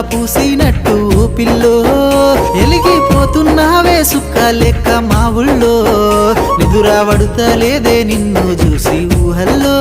పూసినట్టు pillow ఎలిగిపోతున్నావే సుక్క లెక్క మా ఊళ్ళో నిదురా వడుతలేదే నిన్ను చూసి ఊహల్లో